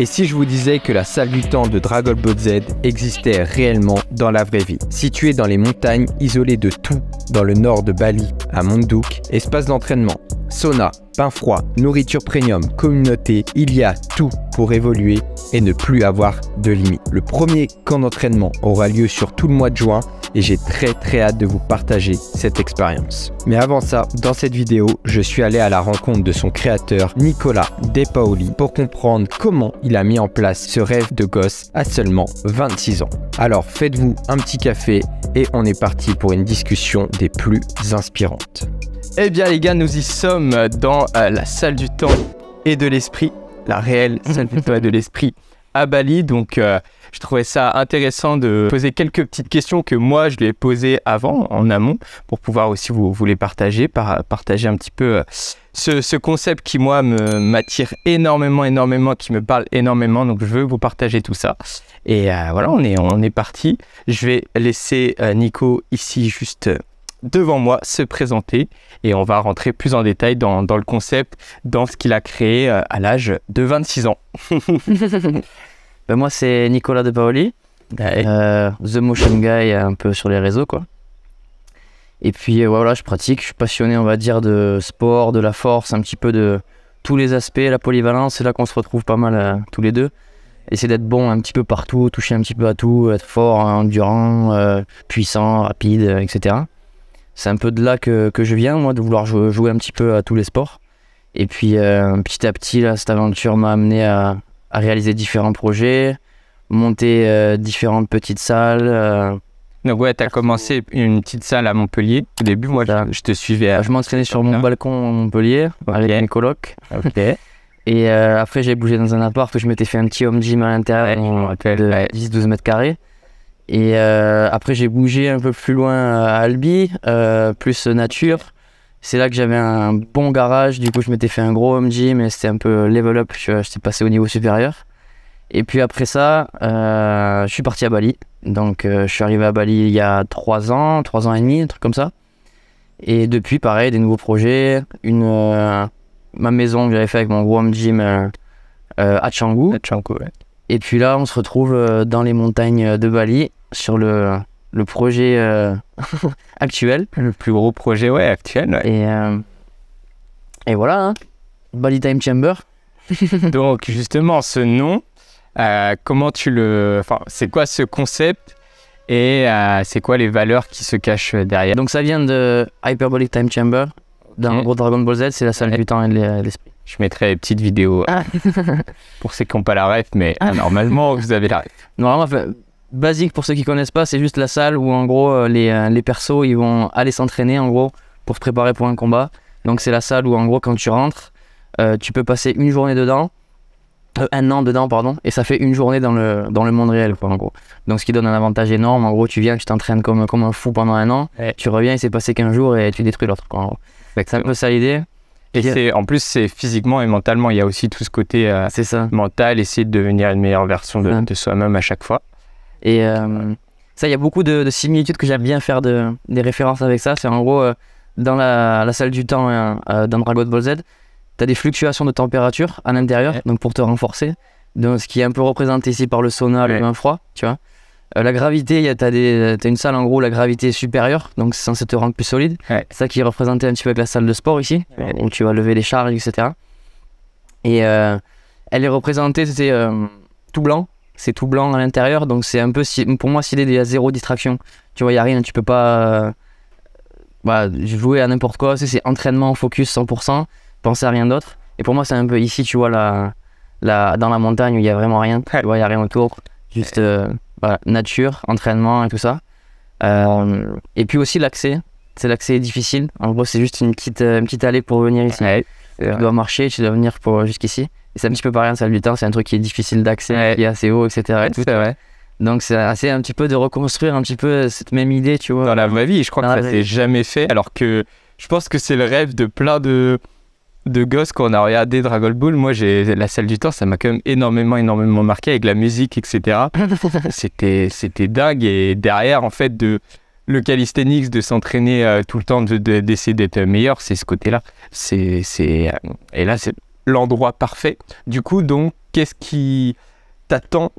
Et si je vous disais que la salle du temps de Dragon Ball Z existait réellement dans la vraie vie? Située dans les montagnes, isolée de tout, dans le nord de Bali, à Monduk, espace d'entraînement, sauna, pain froid, nourriture premium, communauté, il y a tout pour évoluer et ne plus avoir de limites. Le premier camp d'entraînement aura lieu sur tout le mois de juin et j'ai très hâte de vous partager cette expérience. Mais avant ça, dans cette vidéo, je suis allé à la rencontre de son créateur Nicolas De Paoli pour comprendre comment il a mis en place ce rêve de gosse à seulement 26 ans. Alors faites-vous un petit café et on est parti pour une discussion des plus inspirantes. Eh bien les gars, nous y sommes dans la salle du temps et de l'esprit, la réelle salle du temps et de l'esprit à Bali. Donc je trouvais ça intéressant de poser quelques petites questions que moi je lui ai posées avant, en amont, pour pouvoir aussi vous les partager, partager un petit peu ce concept qui moi m'attire énormément, qui me parle énormément. Donc je veux vous partager tout ça. Et voilà, on est parti. Je vais laisser Nico ici juste devant moi se présenter et on va rentrer plus en détail dans le concept, dans ce qu'il a créé à l'âge de 26 ans. Ben moi c'est Nicolas De Paoli, The Motion Guy un peu sur les réseaux quoi. Et puis voilà, je pratique, je suis passionné on va dire de sport, de la force, un petit peu de tous les aspects, la polyvalence, c'est là qu'on se retrouve pas mal tous les deux. Essayer d'être bon un petit peu partout, toucher un petit peu à tout, être fort, endurant, puissant, rapide, etc. C'est un peu de là que je viens, moi, de vouloir jouer un petit peu à tous les sports. Et puis, petit à petit, là, cette aventure m'a amené à réaliser différents projets, monter différentes petites salles. Donc ouais, tu as commencé une petite salle à Montpellier. Au début, moi, je te suivais. Je m'entraînais sur mon balcon à Montpellier, avec une coloc. Okay. Et après, j'ai bougé dans un appart où je m'étais fait un petit home gym à l'intérieur de 10-12 mètres carrés. Et après j'ai bougé un peu plus loin à Albi, plus nature. C'est là que j'avais un bon garage, du coup je m'étais fait un gros home gym et c'était un peu level up, j'étais passé au niveau supérieur. Et puis après ça, je suis parti à Bali. Donc je suis arrivé à Bali il y a 3 ans et demi, un truc comme ça. Et depuis pareil, des nouveaux projets, ma maison que j'avais fait avec mon gros home gym à Canggu. Ouais. Et puis là on se retrouve dans les montagnes de Bali, sur le projet actuel. Le plus gros projet, ouais, actuel. Ouais. Et voilà, hein. Bali Time Chamber. Donc, justement, ce nom, comment tu le... Enfin, c'est quoi ce concept et c'est quoi les valeurs qui se cachent derrière? Donc, ça vient de Hyperbolic Time Chamber. Dans gros Dragon Ball Z, c'est la salle du temps et de l'esprit. Je mettrai des petites vidéos pour ceux qui n'ont pas la ref, mais normalement, vous avez la ref. Normalement, basique pour ceux qui connaissent pas, c'est juste la salle où en gros les persos ils vont aller s'entraîner en gros pour se préparer pour un combat. Donc c'est la salle où en gros quand tu rentres, tu peux passer une journée dedans, un an dedans pardon, et ça fait une journée dans le monde réel quoi en gros. Donc ce qui donne un avantage énorme. En gros tu viens, tu t'entraînes comme un fou pendant un an, tu reviens, il s'est passé 15 jours et tu détruis l'autre quoi en gros. C'est un peu ça l'idée. Et en plus c'est physiquement et mentalement, il y a aussi tout ce côté mental, essayer de devenir une meilleure version de soi-même à chaque fois. Et ça, il y a beaucoup de similitudes que j'aime bien faire des références avec ça. C'est en gros, dans la salle du temps dans Dragon Ball Z, tu as des fluctuations de température à l'intérieur, donc pour te renforcer. Donc, ce qui est un peu représenté ici par le sauna, le bain froid, tu vois. La gravité, t'as une salle en gros, la gravité est supérieure, donc c'est censé te rendre plus solide. C'est ça qui est représenté un petit peu avec la salle de sport ici, où tu vas lever les charges, etc. Et elle est représentée, c'est tout blanc. C'est tout blanc à l'intérieur, donc c'est un peu, pour moi, s'il y a zéro distraction. Tu vois, il n'y a rien, tu peux pas jouer à n'importe quoi. C'est entraînement, focus 100%, penser à rien d'autre. Et pour moi, c'est un peu ici, tu vois, dans la montagne où il n'y a vraiment rien. Tu vois, il n'y a rien autour. Juste nature, entraînement et tout ça. Et puis aussi l'accès. L'accès est difficile. En gros, c'est juste une petite allée pour venir ici. Tu dois marcher, tu dois venir jusqu'ici. Et c'est un petit peu pareil en salle du temps, c'est un truc qui est difficile d'accès, qui est assez haut, etc. Et tout. Donc c'est assez un petit peu de reconstruire un petit peu cette même idée, tu vois. Dans la vraie vie, je crois que ça s'est jamais fait, alors que je pense que c'est le rêve de plein de gosses quand on a regardé Dragon Ball. Moi, la salle du temps, ça m'a quand même énormément marqué avec la musique, etc. C'était dingue. Et derrière, en fait, le calisthenics, de s'entraîner tout le temps, d'essayer d'être meilleur, c'est ce côté-là. Et là, l'endroit parfait. Du coup, donc, qu'est-ce qui t'attend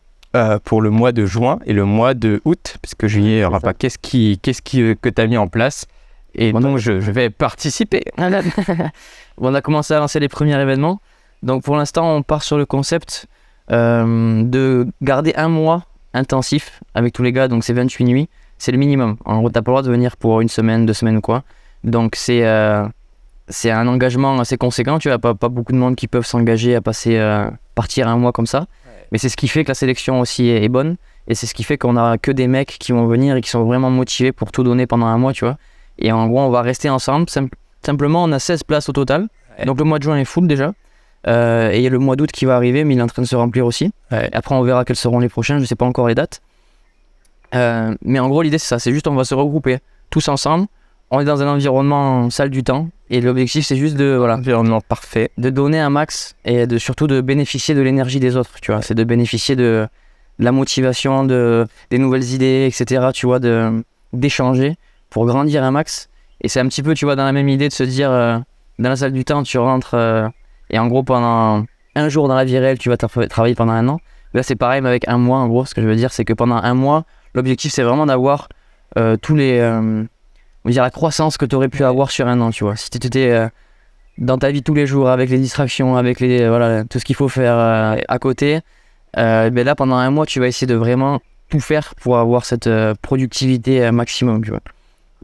pour le mois de juin et le mois de août? Parce que juillet, il n'y aura pas. Qu'est-ce que tu as mis en place et dont je vais participer? On a commencé à lancer les premiers événements. Donc pour l'instant, on part sur le concept de garder un mois intensif avec tous les gars. Donc c'est 28 nuits. C'est le minimum. En gros, t'as pas le droit de venir pour une semaine, 2 semaines ou quoi. Donc c'est un engagement assez conséquent. Tu vois, pas beaucoup de monde qui peuvent s'engager à partir un mois comme ça. Mais c'est ce qui fait que la sélection aussi est bonne. Et c'est ce qui fait qu'on a que des mecs qui vont venir et qui sont vraiment motivés pour tout donner pendant un mois, tu vois. Et en gros, on va rester ensemble. Simplement, on a 16 places au total. Ouais. Donc le mois de juin est full déjà. Et il y a le mois d'août qui va arriver, mais il est en train de se remplir aussi. Ouais. Et après, on verra quels seront les prochains. Je ne sais pas encore les dates. Mais en gros, l'idée, c'est ça. C'est juste, on va se regrouper tous ensemble. On est dans un environnement salle du temps. Et l'objectif, c'est juste environnement parfait, de donner un max et surtout de bénéficier de l'énergie des autres, tu vois. C'est de bénéficier de la motivation, des nouvelles idées, etc., tu vois, d'échanger pour grandir un max. Et c'est un petit peu, tu vois, dans la même idée de se dire, dans la salle du temps, tu rentres et en gros, pendant un jour dans la vie réelle, tu vas travailler pendant un an. Là, c'est pareil, mais avec un mois, en gros, ce que je veux dire, c'est que pendant un mois, l'objectif, c'est vraiment d'avoir tous les... on va dire la croissance que tu aurais pu avoir sur un an, tu vois. Si tu étais dans ta vie tous les jours, avec les distractions, avec tout ce qu'il faut faire à côté, ben là, pendant un mois, tu vas essayer de vraiment tout faire pour avoir cette productivité maximum, tu vois.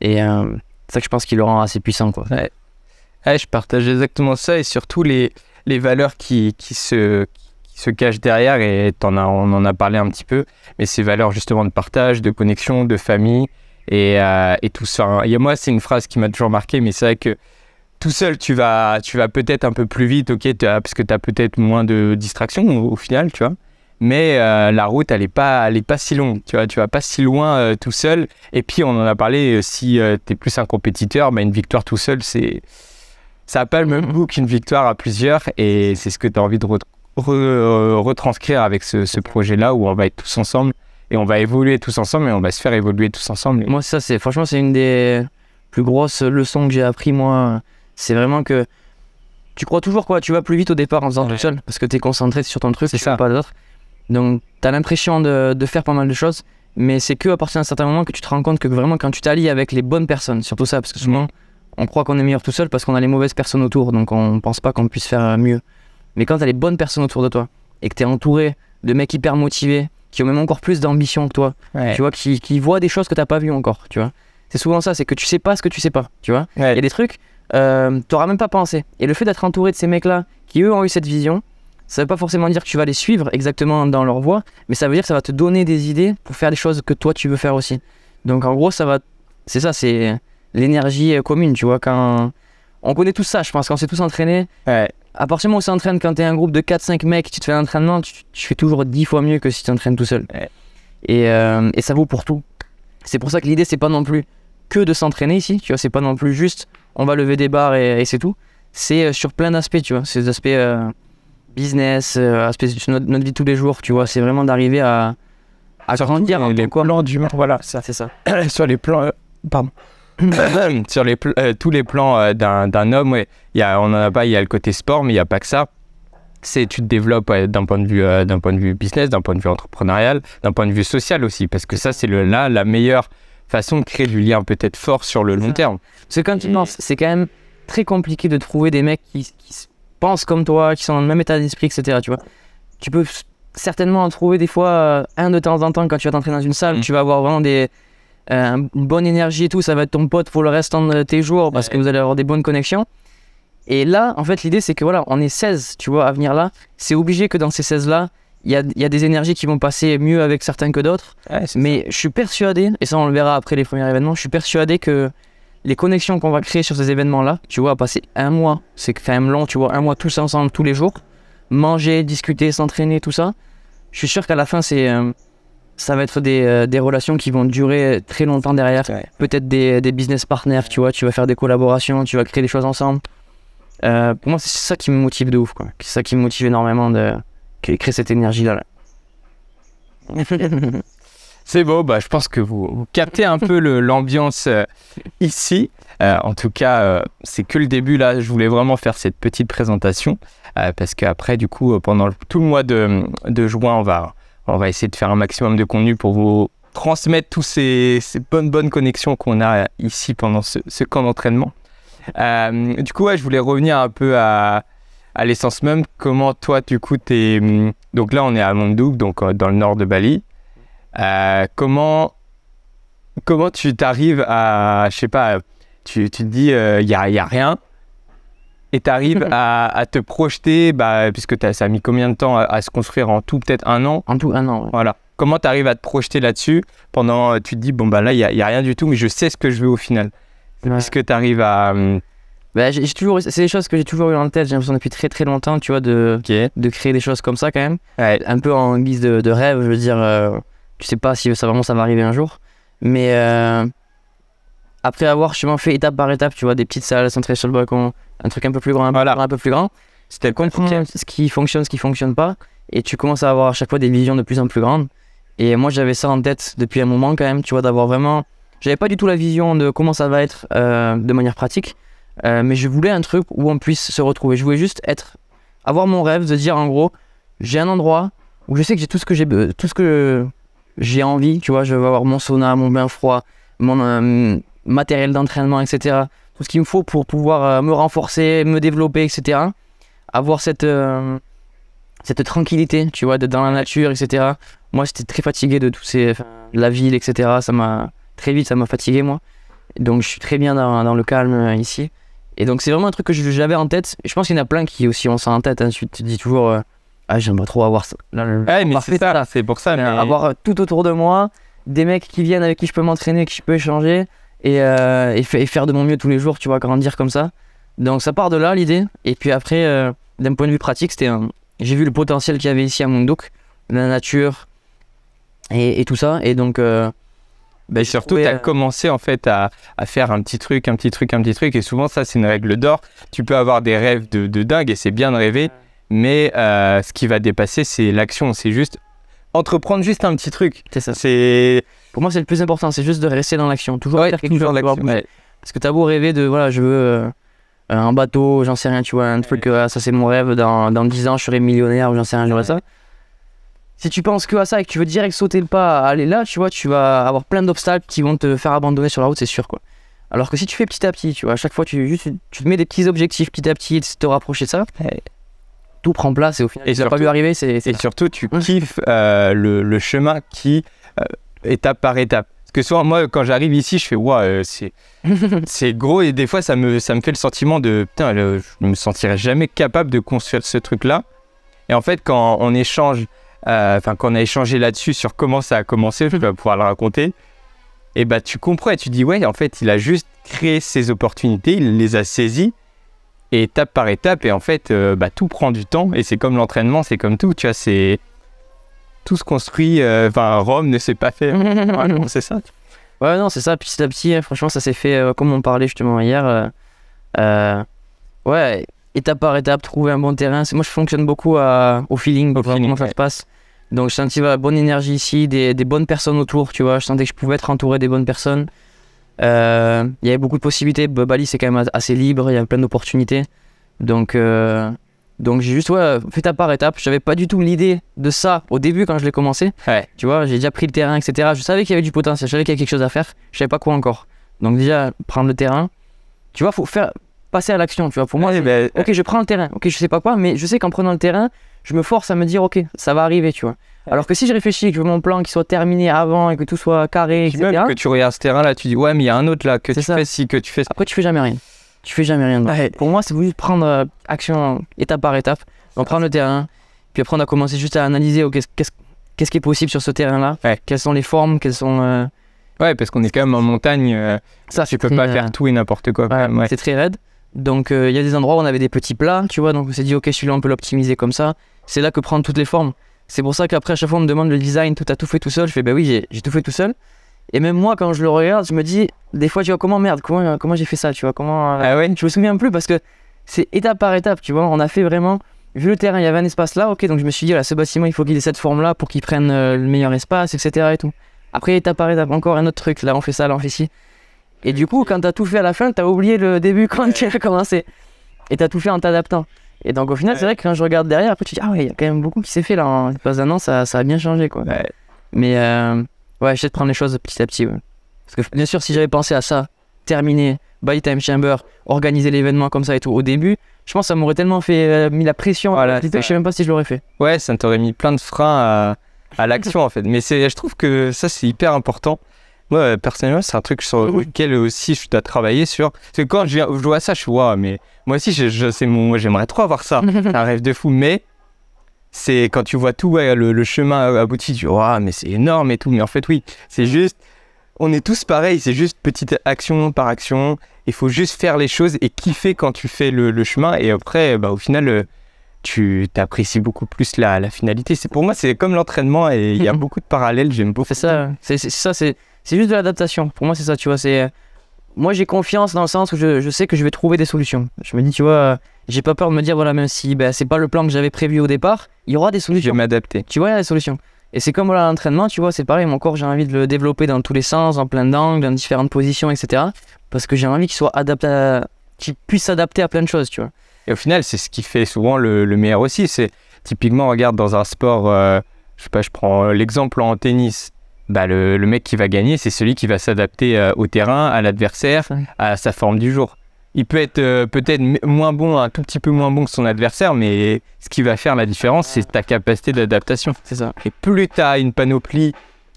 Et c'est ça que je pense qu'il le rend assez puissant, quoi. Ouais. Ouais, je partage exactement ça et surtout les valeurs qui se cachent derrière, et on en a parlé un petit peu, mais ces valeurs justement de partage, de connexion, de famille et tout ça. Et moi, c'est une phrase qui m'a toujours marqué, mais c'est vrai que tout seul, tu vas peut-être un peu plus vite, ok, parce que tu as peut-être moins de distractions au final, tu vois. Mais la route, elle est pas si longue, tu vois. Tu vas pas si loin tout seul. Et puis, on en a parlé, si tu es plus un compétiteur, une victoire tout seul, ça n'a pas le même goût qu'une victoire à plusieurs. Et c'est ce que tu as envie de retranscrire avec ce projet-là, où on va être tous ensemble. Et on va évoluer tous ensemble, et on va se faire évoluer tous ensemble. Moi, ça, franchement, c'est une des plus grosses leçons que j'ai appris, moi. C'est vraiment que tu crois toujours, quoi. Tu vas plus vite au départ en faisant tout seul, parce que tu es concentré sur ton truc, c'est ça. Pas d'autres. Donc, tu as l'impression de faire pas mal de choses, mais c'est que à partir d'un certain moment que tu te rends compte que vraiment, quand tu t'allies avec les bonnes personnes, surtout ça, parce que souvent, on croit qu'on est meilleur tout seul parce qu'on a les mauvaises personnes autour, donc on pense pas qu'on puisse faire mieux. Mais quand tu as les bonnes personnes autour de toi, et que tu es entouré de mecs hyper motivés, qui ont même encore plus d'ambition que toi, tu vois, qui voient des choses que t'as pas vues encore, tu vois. C'est souvent ça, c'est que tu sais pas ce que tu sais pas, tu vois. Il y a des trucs, t'auras même pas pensé. Et le fait d'être entouré de ces mecs-là, qui eux ont eu cette vision, ça veut pas forcément dire que tu vas les suivre exactement dans leur voie, mais ça veut dire que ça va te donner des idées pour faire des choses que toi tu veux faire aussi. Donc en gros, c'est l'énergie commune, tu vois. Quand on connaît tout ça, je pense, quand on s'est tous entraînés. À partir du moment où tu t'entraînes, quand tu es un groupe de 4-5 mecs, tu te fais un entraînement, tu fais toujours 10 fois mieux que si tu t'entraînes tout seul. Et ça vaut pour tout. C'est pour ça que l'idée, c'est pas non plus que de s'entraîner ici, tu vois, c'est pas non plus juste on va lever des barres et c'est tout. C'est sur plein d'aspects, tu vois, c'est des aspects business, aspects de notre vie de tous les jours, tu vois, c'est vraiment d'arriver à grandir. Les plans d'humain, voilà, ça. C'est ça. Sur les plans, pardon. Sur tous les plans d'un homme, on en a pas, il y a le côté sport, mais il n'y a pas que ça. Tu te développes d'un point de vue business, d'un point de vue entrepreneurial, d'un point de vue social aussi, parce que ça, c'est la meilleure façon de créer du lien peut-être fort sur le long terme. Parce que quand tu penses, c'est quand même très compliqué de trouver des mecs qui pensent comme toi, qui sont dans le même état d'esprit, etc. Tu vois, tu peux certainement en trouver des fois un de temps en temps quand tu vas t'entraîner dans une salle, tu vas avoir vraiment une bonne énergie et tout, ça va être ton pote pour le restant de tes jours parce que vous allez avoir des bonnes connexions. Et là, en fait, l'idée c'est que voilà, on est 16, tu vois, à venir là. C'est obligé que dans ces 16-là, il y a des énergies qui vont passer mieux avec certains que d'autres. Mais je suis persuadé, et ça on le verra après les premiers événements, je suis persuadé que les connexions qu'on va créer sur ces événements-là, tu vois, passer un mois, c'est quand même long, tu vois, un mois tous ensemble, tous les jours, manger, discuter, s'entraîner, tout ça. Je suis sûr qu'à la fin, ça va être des relations qui vont durer très longtemps derrière. Peut-être des business partners, tu vois, tu vas faire des collaborations, tu vas créer des choses ensemble. Pour moi, c'est ça qui me motive de ouf, quoi. C'est ça qui me motive énormément de créer cette énergie-là. C'est beau, bah, je pense que vous captez un peu l'ambiance ici. En tout cas, c'est que le début là. Je voulais vraiment faire cette petite présentation parce qu'après, du coup, pendant tout le mois de juin, on va essayer de faire un maximum de contenu pour vous transmettre tous ces bonnes connexions qu'on a ici pendant ce camp d'entraînement. Du coup, ouais, je voulais revenir un peu à l'essence même. Comment toi, du coup, donc là, on est à Monduk, donc dans le nord de Bali. Comment tu t'arrives à, je sais pas, tu te dis, y a rien, et tu arrives à te projeter, puisque ça a mis combien de temps à se construire en tout, peut-être 1 an? En tout, 1 an. Ouais. Voilà. Comment tu arrives à te projeter là-dessus pendant, tu te dis, bon, là, il y a rien du tout, mais je sais ce que je veux au final. Ouais. Est-ce que tu arrives à... c'est des choses que j'ai toujours eu en tête, j'ai l'impression depuis très très longtemps, tu vois, de créer des choses comme ça quand même. Ouais. Un peu en guise de rêve, je veux dire, tu sais pas si ça va arriver un jour. Mais après avoir justement fait étape par étape, tu vois, des petites salles centrées sur le balcon, un truc un peu plus grand, un peu plus grand, tu comprends ce qui fonctionne pas, et tu commences à avoir à chaque fois des visions de plus en plus grandes. Et moi j'avais ça en tête depuis un moment quand même, tu vois, d'avoir vraiment... J'avais pas du tout la vision de comment ça va être de manière pratique, mais je voulais un truc où on puisse se retrouver. Je voulais juste avoir mon rêve de dire en gros, j'ai un endroit où je sais que j'ai tout ce que j'ai envie, tu vois, je veux avoir mon sauna, mon bain froid, mon matériel d'entraînement, etc. Tout ce qu'il me faut pour pouvoir me renforcer, me développer, etc. Avoir cette tranquillité, tu vois, d'être dans la nature, etc. Moi, j'étais très fatigué de la ville, etc. Très vite, ça m'a fatigué, moi. Donc, je suis très bien dans le calme ici. Et donc, c'est vraiment un truc que j'avais en tête. Et je pense qu'il y en a plein qui aussi ont ça en tête. Hein. Tu te dis toujours, j'aimerais trop avoir ça. Mais c'est ça, c'est pour ça. Mais... Avoir tout autour de moi, des mecs qui viennent avec qui je peux m'entraîner, avec qui je peux échanger et faire de mon mieux tous les jours, tu vois, grandir comme ça. Donc, ça part de là, l'idée. Et puis après, d'un point de vue pratique, j'ai vu le potentiel qu'il y avait ici à Monduk, la nature et tout ça. Et donc... surtout, tu as commencé en fait à faire un petit truc. Et souvent, ça, c'est une règle d'or. Tu peux avoir des rêves de dingue et c'est bien de rêver. Mais ce qui va dépasser, c'est l'action. C'est juste entreprendre juste un petit truc. C'est ça. Pour moi, c'est le plus important. C'est juste de rester dans l'action. Toujours faire quelque chose. Parce que tu as beau rêver de, voilà, je veux un bateau, j'en sais rien, tu vois, un truc, ça c'est mon rêve. Dans 10 ans, je serai millionnaire ou j'en sais rien, j'aurai ça. Si tu penses que à ça et que tu veux direct sauter le pas, aller là, tu vois, tu vas avoir plein d'obstacles qui vont te faire abandonner sur la route, c'est sûr, quoi. Alors que si tu fais petit à petit, tu vois, à chaque fois, tu te mets des petits objectifs petit à petit et tu te rapprocher de ça, tout prend place et au final, tu n'as pas vu arriver. Surtout, tu kiffes le chemin qui, étape par étape. Parce que souvent, moi, quand j'arrive ici, je fais, waouh, c'est gros et des fois, ça me fait le sentiment de, putain, je me sentirais jamais capable de construire ce truc-là. Et en fait, quand on échange... quand on a échangé là-dessus sur comment ça a commencé, je vais pouvoir le raconter, et tu comprends et tu dis ouais, en fait il a juste créé ses opportunités, il les a saisies et étape par étape, et en fait tout prend du temps, et c'est comme l'entraînement, c'est comme tout, tu vois, c'est tout se construit, Rome ne s'est pas fait. Ouais, non, c'est ça. Ouais, non, c'est ça, petit à petit, franchement ça s'est fait comme on parlait justement hier, ouais, étape par étape, trouver un bon terrain. Moi je fonctionne beaucoup au feeling, comment ça se passe. Donc je sentais la bonne énergie ici, des bonnes personnes autour, tu vois. Je sentais que je pouvais être entouré des bonnes personnes. Il y avait beaucoup de possibilités. Bali c'est quand même assez libre, il y a plein d'opportunités. Donc j'ai juste fait étape par étape. J'avais pas du tout l'idée de ça au début quand je l'ai commencé. Ouais. Tu vois, j'ai déjà pris le terrain, etc. Je savais qu'il y avait du potentiel, je savais qu'il y avait quelque chose à faire. Je savais pas quoi encore. Donc déjà, prendre le terrain, tu vois, faut passer à l'action, tu vois. Pour moi, ok, je prends le terrain, ok, je sais pas quoi, mais je sais qu'en prenant le terrain, je me force à me dire, ok, ça va arriver, tu vois. Alors que si je réfléchis, que je veux mon plan qui soit terminé avant et que tout soit carré, etc. Même que tu regardes ce terrain là, tu dis, ouais, mais il y a un autre là, que tu fais ci, que tu fais ça. Après, tu fais jamais rien. Tu fais jamais rien. Ouais. Pour moi, c'est juste prendre action étape par étape, donc prendre le terrain, puis après, on a commencé juste à analyser, ok, qu'est-ce qui est possible sur ce terrain-là, quelles sont les formes, quelles sont. Ouais, parce qu'on est quand même en montagne, tu peux pas faire tout et n'importe quoi. Ouais. C'est très raide. Donc il y a des endroits où on avait des petits plats, tu vois, donc on s'est dit ok, celui-là on peut l'optimiser comme ça. C'est là que prendre toutes les formes. C'est pour ça qu'après à chaque fois on me demande le design, t'as tout fait tout seul. Je fais bah oui, j'ai tout fait tout seul. Et même moi quand je le regarde, je me dis des fois tu vois comment j'ai fait ça, tu vois, je me souviens plus parce que c'est étape par étape, tu vois. On a fait vraiment, vu le terrain, il y avait un espace là, ok, donc je me suis dit là ce bâtiment il faut qu'il ait cette forme là pour qu'il prenne le meilleur espace, etc. et tout. Après, étape par étape, encore un autre truc. Là, on fait ça, là, on fait ci. Et du coup, quand t'as tout fait à la fin, t'as oublié le début quand tu as commencé. Et t'as tout fait en t'adaptant. Et donc, au final, c'est vrai que quand je regarde derrière, après, tu dis, ah ouais, il y a quand même beaucoup qui s'est fait là. En l'espace d'un an, ça a bien changé, quoi. Ouais. Mais ouais, j'essaie de prendre les choses petit à petit. Ouais. Parce que bien sûr, si j'avais pensé à ça, terminer, Bali Time Chamber, organiser l'événement comme ça et tout, au début, je pense que ça m'aurait tellement fait mis la pression. Voilà, je sais même pas si je l'aurais fait. Ouais, ça t'aurait mis plein de freins à l'action en fait. Mais je trouve que ça c'est hyper important. Moi personnellement, c'est un truc sur lequel aussi je dois travailler sur. Parce que quand je vois ça, je suis waouh, mais moi aussi moi j'aimerais trop avoir ça. C'est un rêve de fou, mais c'est quand tu vois tout le chemin abouti, tu dis waouh, mais c'est énorme et tout. Mais en fait, oui, c'est juste. On est tous pareils, c'est juste petite action par action. Il faut juste faire les choses et kiffer quand tu fais le chemin. Et après, au final, tu apprécies beaucoup plus la finalité. Pour moi, c'est comme l'entraînement et il y a beaucoup de parallèles. J'aime beaucoup. C'est ça, c'est juste de l'adaptation. Pour moi, c'est ça, tu vois. Moi, j'ai confiance dans le sens où je sais que je vais trouver des solutions. Je me dis, tu vois, j'ai pas peur de me dire, voilà, même si c'est pas le plan que j'avais prévu au départ, il y aura des solutions. Je vais m'adapter. Tu vois, il y a des solutions. Et c'est comme voilà, l'entraînement, tu vois, c'est pareil, mon corps, j'ai envie de le développer dans tous les sens, en plein d'angles, dans différentes positions, etc. Parce que j'ai envie qu'il soit adapté, qu'il puisse s'adapter à plein de choses, tu vois. Et au final, c'est ce qui fait souvent le meilleur aussi. C'est typiquement, regarde, dans un sport, je sais pas, je prends l'exemple en tennis. Le mec qui va gagner, c'est celui qui va s'adapter au terrain, à l'adversaire, à sa forme du jour. Il peut être peut-être moins bon, un tout petit peu moins bon que son adversaire, mais ce qui va faire la différence, c'est ta capacité d'adaptation. C'est ça. Et plus tu as une panoplie,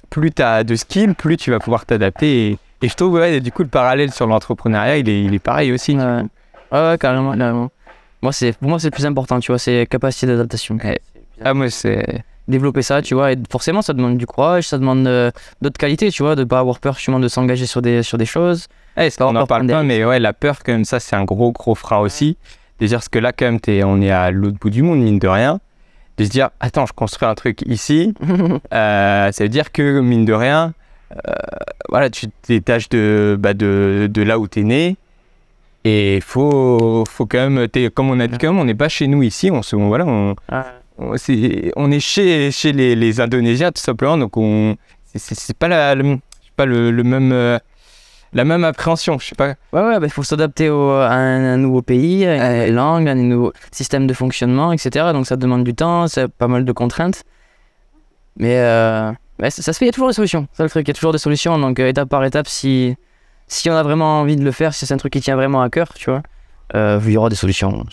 plus tu as de skills, plus tu vas pouvoir t'adapter. Et je trouve, ouais, du coup, le parallèle sur l'entrepreneuriat, il est pareil aussi. Ouais, carrément. Pour moi, c'est le plus important, tu vois, c'est capacité d'adaptation. Ouais. Ah, moi, c'est... Développer ça, tu vois, et forcément, ça demande du courage, ça demande d'autres qualités, tu vois, de pas avoir peur, justement, de s'engager sur des choses. On en parle pas, mais ouais, la peur, quand même, ça, c'est un gros frein aussi. De dire, parce que là, quand même, on est à l'autre bout du monde, mine de rien. De se dire, attends, je construis un truc ici. Ça veut dire que, mine de rien, voilà, tu te détaches de là où tu es né. Et il faut quand même, comme on a dit, quand même, on n'est pas chez nous ici. On est chez les Indonésiens, tout simplement. Donc, c'est pas le même... la même appréhension, je sais pas. Ouais, faut s'adapter à un nouveau pays, à une nouvelle langue, à un nouveau système de fonctionnement, etc. Donc ça demande du temps, c'est pas mal de contraintes. Mais ça se fait, il y a toujours des solutions. C'est le truc, il y a toujours des solutions. Donc étape par étape, si on a vraiment envie de le faire, si c'est un truc qui tient vraiment à cœur, tu vois, il y aura des solutions.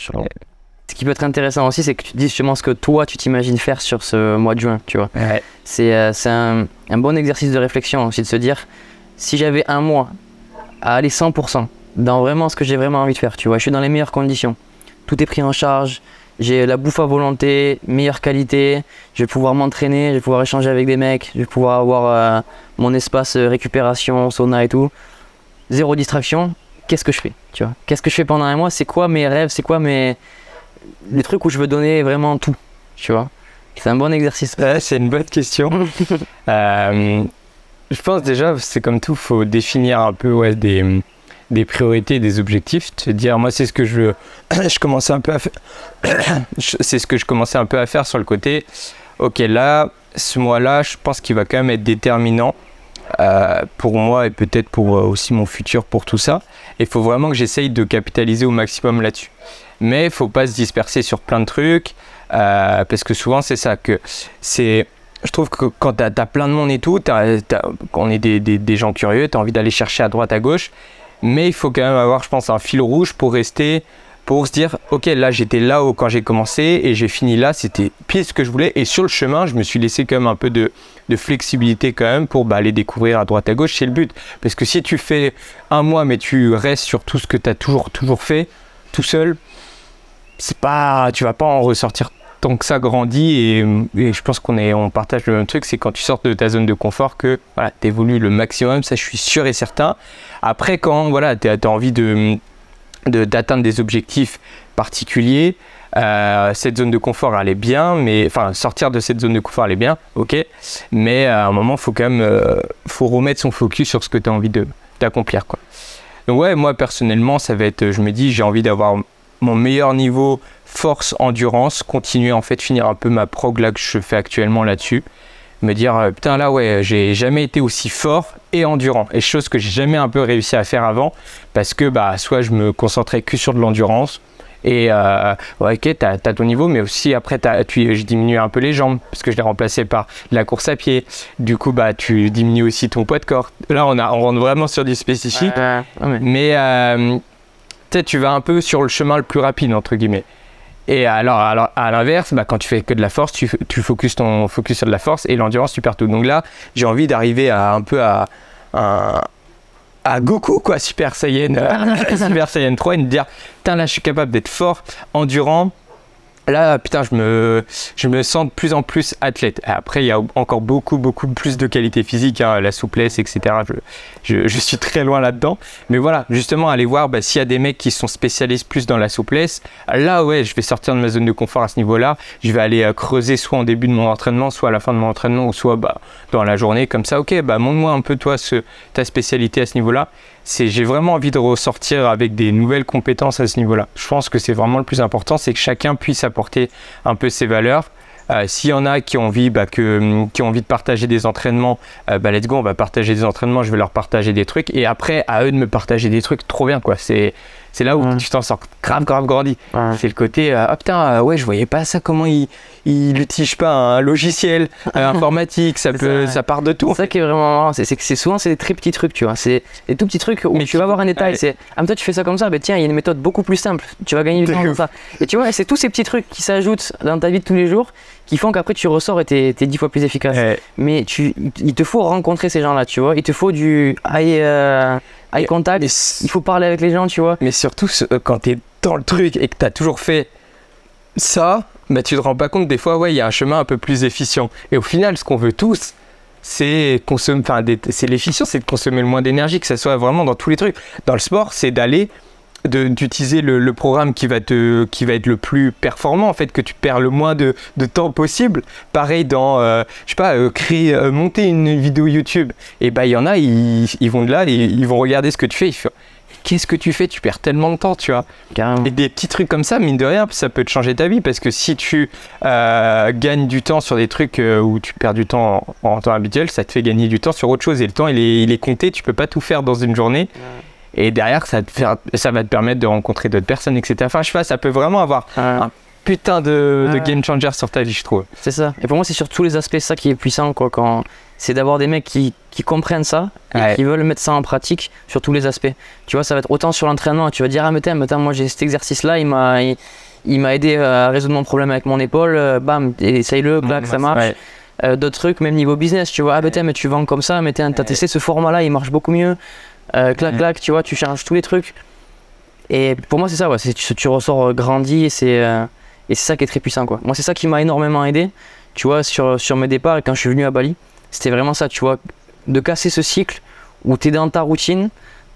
Ce qui peut être intéressant aussi, c'est que tu te dises justement ce que toi, tu t'imagines faire sur ce mois de juin, tu vois. Ouais. C'est un bon exercice de réflexion aussi, de se dire, si j'avais un mois à aller 100% dans vraiment ce que j'ai vraiment envie de faire, tu vois, je suis dans les meilleures conditions, tout est pris en charge, j'ai la bouffe à volonté, meilleure qualité, je vais pouvoir m'entraîner, je vais pouvoir échanger avec des mecs, je vais pouvoir avoir mon espace récupération, sauna et tout, zéro distraction. Qu'est-ce que je fais, tu vois, qu'est-ce que je fais pendant un mois, c'est quoi mes rêves, c'est quoi les trucs où je veux donner vraiment tout, tu vois. C'est un bon exercice. Ouais, c'est une bonne question. Je pense déjà, c'est comme tout, faut définir un peu des priorités, des objectifs. Te dire, moi, c'est ce que je commençais un peu à faire. C'est ce que je commençais un peu à faire sur le côté. Ok, là, ce mois-là, je pense qu'il va quand même être déterminant pour moi et peut-être pour aussi mon futur pour tout ça. Il faut vraiment que j'essaye de capitaliser au maximum là-dessus. Mais il ne faut pas se disperser sur plein de trucs parce que souvent, c'est ça que c'est... Je trouve que quand tu as plein de monde et tout, on est des gens curieux, tu as envie d'aller chercher à droite, à gauche, mais il faut quand même avoir, je pense, un fil rouge pour rester, pour se dire, ok, là j'étais là quand j'ai commencé et j'ai fini là, c'était pile ce que je voulais. Et sur le chemin, je me suis laissé quand même un peu de flexibilité quand même pour aller découvrir à droite, à gauche, c'est le but. Parce que si tu fais un mois, mais tu restes sur tout ce que tu as toujours fait, tout seul, tu vas pas en ressortir tant que ça grandit et je pense qu'on partage le même truc, c'est quand tu sors de ta zone de confort que voilà, tu évolues le maximum, ça je suis sûr et certain. Après quand voilà, tu as envie d'atteindre des objectifs particuliers, cette zone de confort elle est bien, mais enfin sortir de cette zone de confort elle est bien, ok, mais à un moment faut quand même faut remettre son focus sur ce que tu as envie d'accomplir quoi. Donc ouais, moi personnellement ça va être, je me dis j'ai envie d'avoir mon meilleur niveau force, endurance, continuer en fait, finir un peu ma prog là que je fais actuellement là-dessus. me dire putain là ouais, j'ai jamais été aussi fort et endurant, et chose que j'ai jamais un peu réussi à faire avant, parce que bah soit je me concentrais que sur de l'endurance et ouais, ok, t'as ton niveau, mais aussi après je diminue un peu les jambes parce que je l'ai remplacé par de la course à pied, du coup bah tu diminues aussi ton poids de corps. Là on rentre vraiment sur du spécifique, mais tu vas un peu sur le chemin le plus rapide entre guillemets. Et alors à l'inverse, bah, quand tu fais que de la force, tu focus sur de la force, et l'endurance tu perds tout. Donc là j'ai envie d'arriver un peu à Goku quoi, Super Saiyan 3, et de dire putain là je suis capable d'être fort, endurant. Là, putain, je me sens de plus en plus athlète. Après, il y a encore beaucoup plus de qualité physique, hein, la souplesse, etc. Je suis très loin là-dedans. Mais voilà, justement, aller voir bah, s'il y a des mecs qui sont spécialistes plus dans la souplesse. Là, ouais, je vais sortir de ma zone de confort à ce niveau-là. Je vais aller creuser soit en début de mon entraînement, soit à la fin de mon entraînement, ou soit bah, dans la journée. Comme ça, ok, bah, montre-moi un peu, toi, ta spécialité à ce niveau-là. J'ai vraiment envie de ressortir avec des nouvelles compétences à ce niveau-là. Je pense que c'est vraiment le plus important, c'est que chacun puisse apporter un peu ses valeurs. S'il y en a qui ont envie, qui ont envie de partager des entraînements, bah let's go, on va partager des entraînements, je vais leur partager des trucs. Et après, à eux de me partager des trucs, trop bien quoi. C'est là où tu t'en sors grave grandi. C'est le côté, ah putain, ouais, je voyais pas ça, comment il utilise pas un logiciel informatique, ça part de tout. C'est ça qui est vraiment marrant, c'est que souvent c'est des très petits trucs, tu vois, c'est des tout petits trucs où tu vas voir un détail, c'est toi tu fais ça comme ça, bah tiens, il y a une méthode beaucoup plus simple, tu vas gagner du temps comme ça. Et tu vois, c'est tous ces petits trucs qui s'ajoutent dans ta vie de tous les jours qui font qu'après tu ressors et t'es 10 fois plus efficace. Mais il te faut rencontrer ces gens-là, tu vois, il te faut du eye contact, il faut parler avec les gens, tu vois. Mais surtout, quand t'es dans le truc et que t'as toujours fait ça, bah tu te rends pas compte des fois, ouais, il y a un chemin un peu plus efficient. Et au final, ce qu'on veut tous, c'est consommer, c'est l'efficience, c'est de consommer le moins d'énergie, que ça soit vraiment dans tous les trucs. Dans le sport, c'est d'utiliser le programme qui va être le plus performant, en fait, que tu perds le moins de temps possible. Pareil dans, je sais pas, monter une vidéo YouTube. Et bah il y en a, ils vont de là et ils vont regarder ce que tu fais. Ils font, qu'est-ce que tu fais? Tu perds tellement de temps, tu vois. Carrément. Et des petits trucs comme ça, mine de rien, ça peut te changer ta vie, parce que si tu gagnes du temps sur des trucs où tu perds du temps en temps habituel, ça te fait gagner du temps sur autre chose. Et le temps, il est compté, tu peux pas tout faire dans une journée. Et derrière, ça va te permettre de rencontrer d'autres personnes, etc. Enfin, je sais pas, ça peut vraiment avoir un putain de game changer sur ta vie, je trouve. C'est ça. Et pour moi, c'est sur tous les aspects ça qui est puissant, quoi. C'est d'avoir des mecs qui comprennent ça et qui veulent mettre ça en pratique sur tous les aspects. Tu vois, ça va être autant sur l'entraînement. Tu vas dire, ah, mais attends, moi j'ai cet exercice-là, il m'a aidé à résoudre mon problème avec mon épaule, bam, essaye-le, clac, ça marche. D'autres trucs, même niveau business, tu vois, ah, mais tu vends comme ça, mais t'as testé ce format-là, il marche beaucoup mieux. Clac, tu vois, tu changes tous les trucs. Et pour moi, c'est ça, ouais, tu ressors grandi et c'est ça qui est très puissant, quoi. Moi, c'est ça qui m'a énormément aidé, tu vois, sur mes départs et quand je suis venu à Bali. C'était vraiment ça, tu vois, de casser ce cycle où tu es dans ta routine,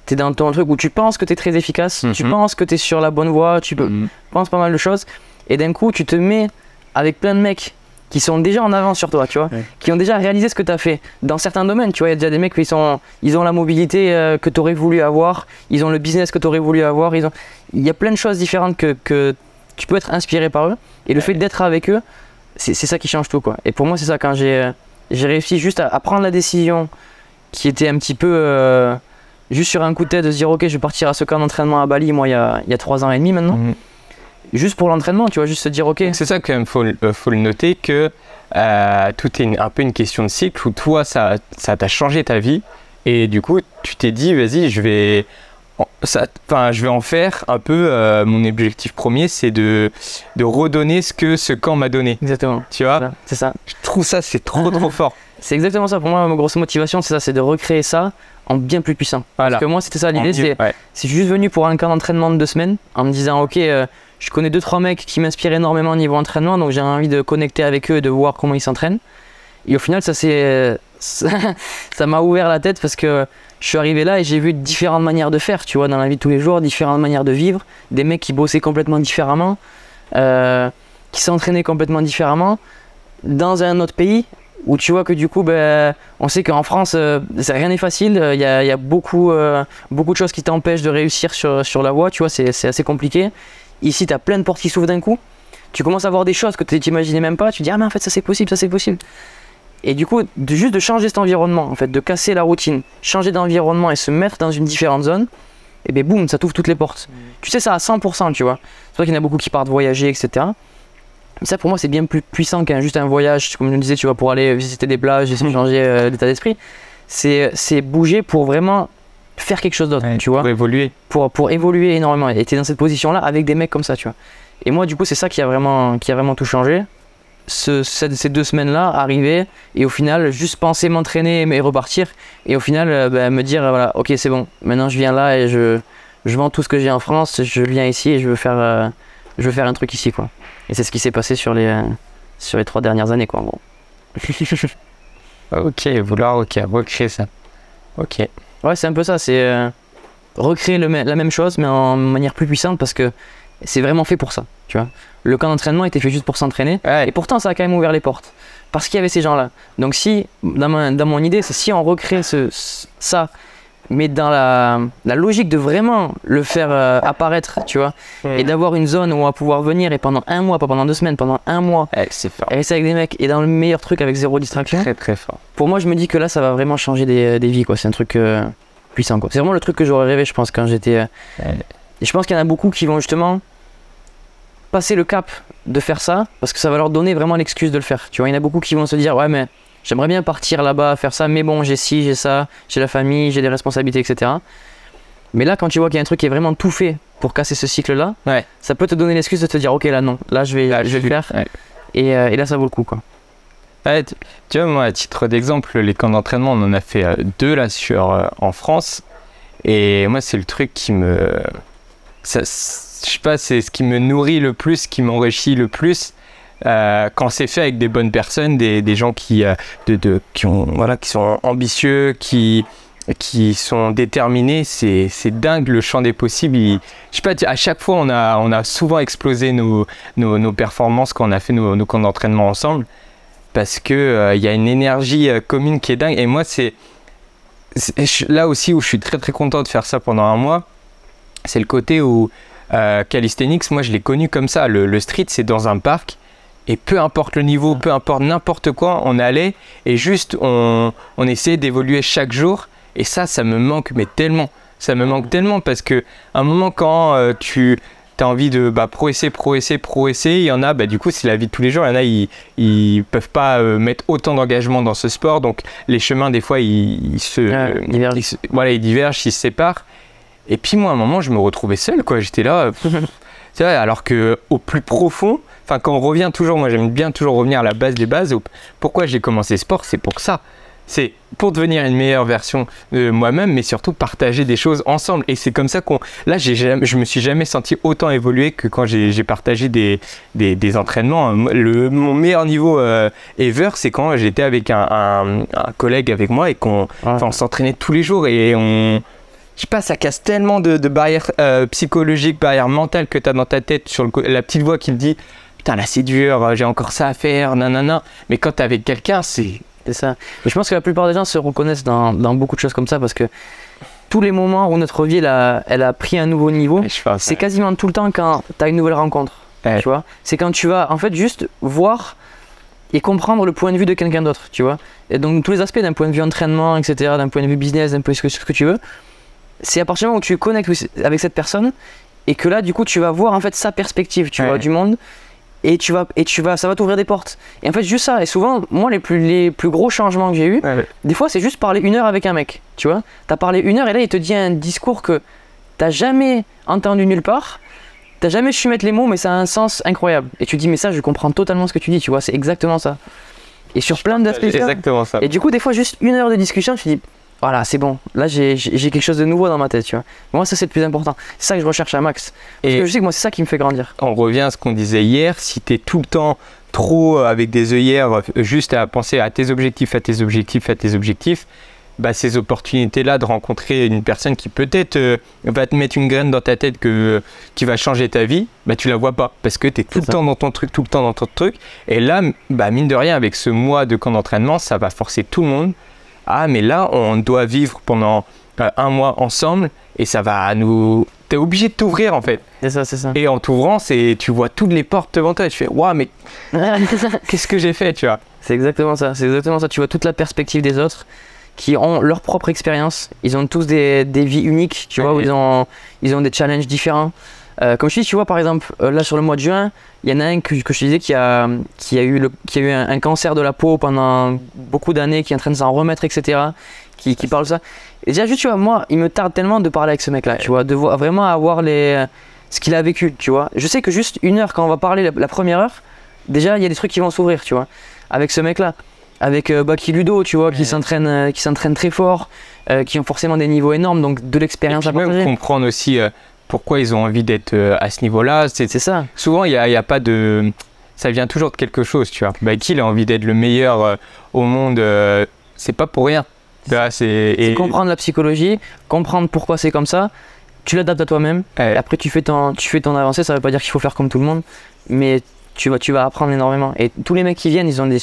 tu es dans ton truc où tu penses que tu es très efficace, tu penses que tu es sur la bonne voie, tu penses pas mal de choses, et d'un coup, tu te mets avec plein de mecs qui sont déjà en avance sur toi, tu vois, qui ont déjà réalisé ce que tu as fait dans certains domaines, tu vois, il y a déjà des mecs qui ils ont la mobilité que tu aurais voulu avoir, ils ont le business que tu aurais voulu avoir, il y a plein de choses différentes que tu peux être inspiré par eux, et le fait d'être avec eux, c'est ça qui change tout, quoi. Et pour moi, c'est ça, quand j'ai réussi juste à prendre la décision qui était un petit peu juste sur un coup de tête de se dire ok, je vais partir à ce camp d'entraînement à Bali, moi il y a 3 ans et demi maintenant. Juste pour l'entraînement, tu vois, juste se dire ok. C'est ça quand même, faut le noter, que tout est un peu une question de cycle où toi ça t'a changé ta vie et du coup tu t'es dit vas-y, je vais en faire un peu mon objectif premier, c'est de redonner ce que ce camp m'a donné. Exactement. Tu vois, c'est ça. Je trouve ça c'est trop fort. C'est exactement ça. Pour moi, ma grosse motivation, c'est ça, c'est de recréer ça en bien plus puissant. Voilà. Parce que moi, c'était ça l'idée. C'est juste venu pour un camp d'entraînement de 2 semaines en me disant ok, je connais 2-3 mecs qui m'inspirent énormément au niveau entraînement, donc j'ai envie de connecter avec eux et de voir comment ils s'entraînent. Et au final, ça m'a ouvert la tête parce que je suis arrivé là et j'ai vu différentes manières de faire, tu vois, dans la vie de tous les jours, différentes manières de vivre, des mecs qui bossaient complètement différemment, qui s'entraînaient complètement différemment, dans un autre pays où tu vois que du coup, on sait qu'en France, rien n'est facile, il y a beaucoup de choses qui t'empêchent de réussir sur la voie, tu vois, c'est assez compliqué. Ici, tu as plein de portes qui s'ouvrent d'un coup, tu commences à voir des choses que tu n'imaginais même pas, tu te dis ah mais en fait ça c'est possible, ça c'est possible. Et du coup, juste de changer cet environnement, en fait, de casser la routine, changer d'environnement et se mettre dans une différente zone, et bien boum, ça t'ouvre toutes les portes. Tu sais ça à 100%, tu vois. C'est vrai qu'il y en a beaucoup qui partent voyager, etc. Mais ça, pour moi, c'est bien plus puissant qu'un juste un voyage, comme je le disais, tu vois, pour aller visiter des plages et se changer d'état d'esprit. C'est bouger pour vraiment faire quelque chose d'autre, tu vois. Pour évoluer. Pour évoluer énormément. Et t'es dans cette position-là avec des mecs comme ça, tu vois. Et moi, du coup, c'est ça qui a vraiment tout changé. Ces 2 semaines-là, arriver et au final, juste penser m'entraîner et repartir. Et au final, me dire, voilà, ok, c'est bon. Maintenant, je viens là et je vends tout ce que j'ai en France. Je viens ici et je veux faire un truc ici, quoi. Et c'est ce qui s'est passé sur les 3 dernières années, quoi, en gros. Ok, recréer ça. Ok. Ouais, c'est un peu ça. C'est recréer la même chose, mais en manière plus puissante parce que c'est vraiment fait pour ça, tu vois. Le camp d'entraînement était fait juste pour s'entraîner, et pourtant ça a quand même ouvert les portes, parce qu'il y avait ces gens-là. Donc si, dans mon idée, c'est si on recrée ça, mais dans la logique de vraiment le faire apparaître, tu vois, et d'avoir une zone où on va pouvoir venir, et pendant 1 mois, pas pendant 2 semaines, pendant 1 mois, c'est fort. Et rester avec des mecs, et dans le meilleur truc avec 0 distraction. Très très fort. Pour moi, je me dis que là, ça va vraiment changer des vies, quoi. C'est un truc puissant, quoi. C'est vraiment le truc que j'aurais rêvé, je pense, quand j'étais... Et je pense qu'il y en a beaucoup qui vont justement passer le cap de faire ça parce que ça va leur donner vraiment l'excuse de le faire. Tu vois, il y en a beaucoup qui vont se dire ouais mais j'aimerais bien partir là-bas, faire ça, mais bon j'ai ci, j'ai ça, j'ai la famille, j'ai des responsabilités, etc. Mais là quand tu vois qu'il y a un truc qui est vraiment tout fait pour casser ce cycle-là, ça peut te donner l'excuse de te dire ok là non, là je vais le faire et là ça vaut le coup, quoi. Tu vois, moi à titre d'exemple, les camps d'entraînement on en a fait 2 là en France et moi c'est le truc qui me... je sais pas, c'est ce qui me nourrit le plus, qui m'enrichit le plus quand c'est fait avec des bonnes personnes, des gens qui sont ambitieux, qui sont déterminés. C'est dingue le champ des possibles. Je sais pas, à chaque fois on a souvent explosé nos performances quand on a fait nos camps d'entraînement ensemble parce que y a une énergie commune qui est dingue. Et moi c'est là aussi où je suis très très content de faire ça pendant 1 mois. C'est le côté où calisthenics, moi je l'ai connu comme ça. Le street, c'est dans un parc et peu importe le niveau, peu importe n'importe quoi, on allait et juste on essayait d'évoluer chaque jour. Et ça me manque, mais tellement. Ça me manque tellement parce que à un moment quand tu as envie de progresser, il y en a, du coup c'est la vie de tous les jours, il y en a, ils peuvent pas mettre autant d'engagement dans ce sport. Donc les chemins des fois ils divergent, ils se séparent. Et puis moi à un moment je me retrouvais seul, quoi. J'étais là, tu vois, alors que au plus profond, enfin quand on revient toujours, moi j'aime bien toujours revenir à la base des bases. Pourquoi j'ai commencé le sport, c'est pour ça. C'est pour devenir une meilleure version de moi-même, mais surtout partager des choses ensemble. Et c'est comme ça là je me suis jamais senti autant évoluer que quand j'ai partagé des entraînements. Mon meilleur niveau ever, c'est quand j'étais avec un collègue avec moi et on s'entraînait tous les jours et je sais pas, ça casse tellement de barrières psychologiques, barrières mentales que tu as dans ta tête sur la petite voix qui te dit putain là c'est dur, j'ai encore ça à faire, nanana. Mais quand t'es avec quelqu'un, c'est ça. Mais je pense que la plupart des gens se reconnaissent dans beaucoup de choses comme ça parce que tous les moments où notre vie elle a pris un nouveau niveau, c'est quasiment tout le temps quand tu as une nouvelle rencontre. Tu vois, c'est quand tu vas en fait juste voir et comprendre le point de vue de quelqu'un d'autre, tu vois. Et donc tous les aspects d'un point de vue entraînement, etc., d'un point de vue business, d'un point de vue ce que tu veux, c'est à partir du moment où tu connectes avec cette personne et que là du coup tu vas voir en fait sa perspective, tu vois, du monde. Et ça va t'ouvrir des portes. Et en fait, juste ça. Et souvent, moi, les plus gros changements que j'ai eu, des fois, c'est juste parler 1 heure avec un mec. Tu vois, t'as parlé 1 heure et là, il te dit un discours que t'as jamais entendu nulle part. T'as jamais su mettre les mots, mais ça a un sens incroyable. Et tu te dis, mais ça, je comprends totalement ce que tu dis. Tu vois, c'est exactement ça. Et sur plein d'aspects. Exactement ça. Et du coup, des fois, juste 1 heure de discussion, tu te dis, voilà, c'est bon. Là, j'ai quelque chose de nouveau dans ma tête, tu vois. Moi, ça, c'est le plus important. C'est ça que je recherche à max. Parce que je sais que moi, c'est ça qui me fait grandir. On revient à ce qu'on disait hier. Si tu es tout le temps trop avec des œillères, juste à penser à tes objectifs, ces opportunités-là de rencontrer une personne qui peut-être va te mettre une graine dans ta tête qui va changer ta vie, tu la vois pas. Parce que tu es tout le temps dans ton truc, Et là, mine de rien, avec ce mois de camp d'entraînement, ça va forcer tout le monde. Ah mais là on doit vivre pendant 1 mois ensemble et ça va nous... T'es obligé de t'ouvrir en fait. C'est ça. Et en t'ouvrant, tu vois toutes les portes devant toi et tu fais waouh mais qu'est-ce que j'ai fait, tu vois. C'est exactement ça, c'est exactement ça. Tu vois toute la perspective des autres qui ont leur propre expérience. Ils ont tous des vies uniques, tu vois, où ils ont des challenges différents. Comme je dis, tu vois, par exemple, là sur le mois de juin, il y en a un que je te disais qui a eu un cancer de la peau pendant beaucoup d'années, qui est en train de s'en remettre, etc. Qui parle de ça. Et déjà, juste, tu vois, moi, il me tarde tellement de parler avec ce mec-là, tu vois, de vraiment avoir ce qu'il a vécu, tu vois. Je sais que juste une heure, quand on va parler la première heure, déjà, il y a des trucs qui vont s'ouvrir, tu vois, avec ce mec-là. Avec Baki Ludo, tu vois, qui s'entraîne très fort, qui ont forcément des niveaux énormes, donc de l'expérience à partager. Même comprendre aussi pourquoi ils ont envie d'être à ce niveau-là. C'est ça. Souvent, il y a pas de... Ça vient toujours de quelque chose, tu vois. Baki, il a envie d'être le meilleur au monde. C'est pas pour rien. C'est comprendre la psychologie, comprendre pourquoi c'est comme ça. Tu l'adaptes à toi-même. Et après, tu fais ton avancée. Ça veut pas dire qu'il faut faire comme tout le monde, mais tu vas apprendre énormément. Et tous les mecs qui viennent, ils ont des...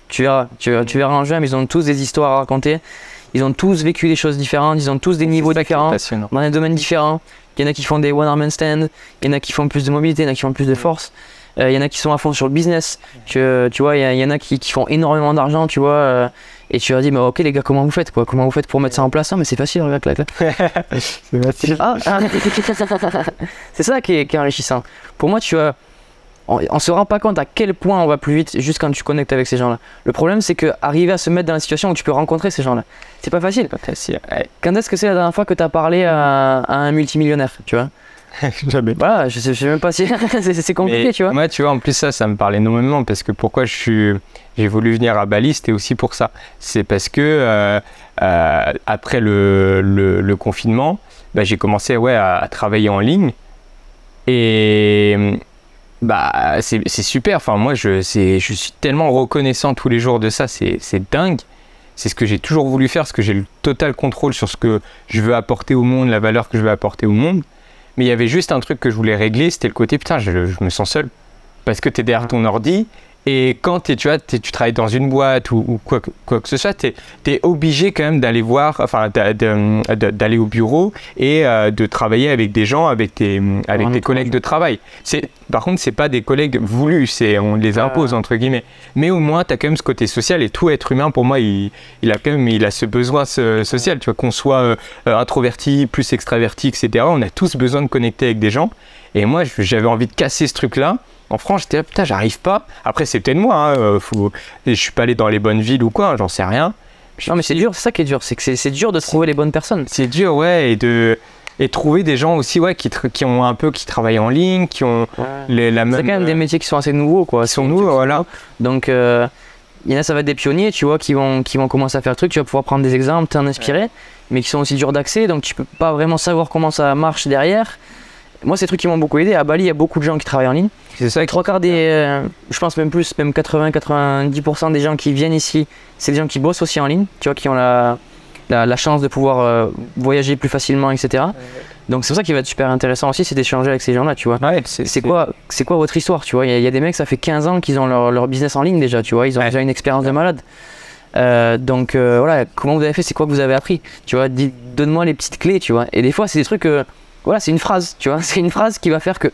Tu verras en juin, mais ils ont tous des histoires à raconter. Ils ont tous vécu des choses différentes, ils ont tous des niveaux différents, dans des domaines différents. Il y en a qui font des one-arm stand, il y en a qui font plus de mobilité, il y en a qui font plus de force. Il y en a qui sont à fond sur le business. Tu vois, il y en a qui font énormément d'argent, tu vois. Et tu leur dis, mais ok les gars, comment vous faites quoi? Comment vous faites pour mettre ça en place? Ah, mais c'est facile, regarde là. C'est facile. C'est ça qui est enrichissant. Pour moi, tu vois, on se rend pas compte à quel point on va plus vite juste quand tu connectes avec ces gens-là. Le problème, c'est qu'arriver à se mettre dans la situation où tu peux rencontrer ces gens-là, c'est pas facile. Quand est-ce que c'est la dernière fois que tu as parlé à un multimillionnaire, tu vois? Jamais. Voilà, je sais même pas si c'est compliqué, tu vois. Moi, tu vois, en plus ça me parle énormément parce que pourquoi j'ai voulu venir à Bali, c'était aussi pour ça. C'est parce que après le confinement, j'ai commencé à travailler en ligne et c'est super. Enfin, moi, je suis tellement reconnaissant tous les jours de ça, c'est dingue. C'est ce que j'ai toujours voulu faire, parce que j'ai le total contrôle sur ce que je veux apporter au monde, la valeur que je veux apporter au monde. Mais il y avait juste un truc que je voulais régler, c'était le côté, putain, je me sens seul. Parce que tu es derrière ton ordi, et quand tu travailles dans une boîte ou quoi que ce soit, tu es obligé quand même d'aller voir, enfin, d'aller au bureau et de travailler avec des gens, avec tes collègues de travail. Par contre, c'est pas des collègues voulus, on les impose, entre guillemets. Mais au moins, tu as quand même ce côté social, et tout être humain, pour moi, il a ce besoin social, tu vois, qu'on soit introverti, plus extraverti, etc. On a tous besoin de connecter avec des gens. Et moi, j'avais envie de casser ce truc-là. En France, j'étais là, putain, j'arrive pas. Après, c'est peut-être moi, je suis pas allé dans les bonnes villes ou quoi, j'en sais rien. Non, mais c'est dur, c'est ça qui est dur, c'est que c'est dur de trouver les bonnes personnes. C'est dur, ouais, et trouver des gens aussi, ouais, qui travaillent en ligne, qui ont la même... C'est quand même des métiers qui sont assez nouveaux, quoi. Qui sont nouveaux, voilà. Donc, il y en a, ça va être des pionniers, tu vois, qui vont commencer à faire le truc, tu vas pouvoir prendre des exemples, t'en inspirer, mais qui sont aussi durs d'accès, donc tu peux pas vraiment savoir comment ça marche derrière. Moi, c'est des trucs qui m'ont beaucoup aidé. À Bali, il y a beaucoup de gens qui travaillent en ligne. C'est ça. 3/4 je pense même plus, même 80-90% des gens qui viennent ici, c'est des gens qui bossent aussi en ligne, tu vois, qui ont la chance de pouvoir voyager plus facilement, etc. Donc c'est pour ça qu'il va être super intéressant aussi, c'est d'échanger avec ces gens-là, tu vois. Ouais, c'est quoi votre histoire, tu vois. Il y a des mecs, ça fait 15 ans qu'ils ont leur business en ligne déjà, tu vois. Ils ont déjà une expérience de malade. Donc voilà, comment vous avez fait, c'est quoi que vous avez appris, tu vois. Donne-moi les petites clés, tu vois. Et des fois, c'est des trucs... Voilà, c'est une phrase, tu vois, c'est une phrase qui va faire que...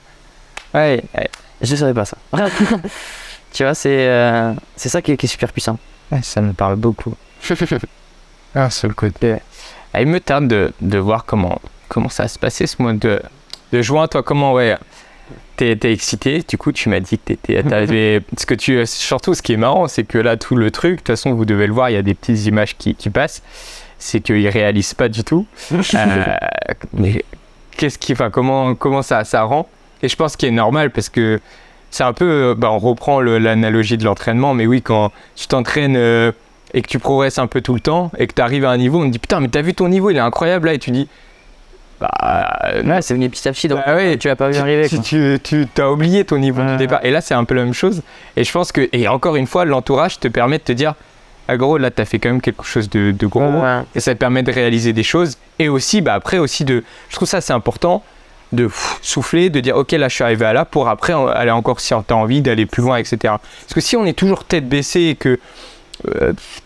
Ouais. Je savais pas ça. Tu vois, c'est ça qui est super puissant. Ouais, ça me parle beaucoup. Sur le côté. Il me tarde de voir comment ça va se passer ce mois de juin. Toi, comment, t'es excité. Du coup, tu m'as dit que t'avais... Surtout, ce qui est marrant, c'est que là, tout le truc, de toute façon, vous devez le voir, il y a des petites images qui passent. C'est qu'ils réalisent pas du tout. Mais... comment ça rend, et je pense qu'il est normal parce que c'est un peu, on reprend l'analogie de l'entraînement, mais oui, quand tu t'entraînes et que tu progresses un peu tout le temps et que tu arrives à un niveau, on te dit putain, mais t'as vu ton niveau, il est incroyable là, et tu dis ouais, c'est venu petit à petit, donc ouais, tu vas pas vu arriver. Tu t'as oublié ton niveau du départ, et là c'est un peu la même chose, et je pense que, et encore une fois, l'entourage te permet de te dire, ah gros, là t'as fait quand même quelque chose de gros, et ça te permet de réaliser des choses, et aussi après aussi je trouve ça c'est important de souffler, de dire ok, là je suis arrivé à là, pour après aller encore si t'as envie d'aller plus loin, etc. Parce que si on est toujours tête baissée et que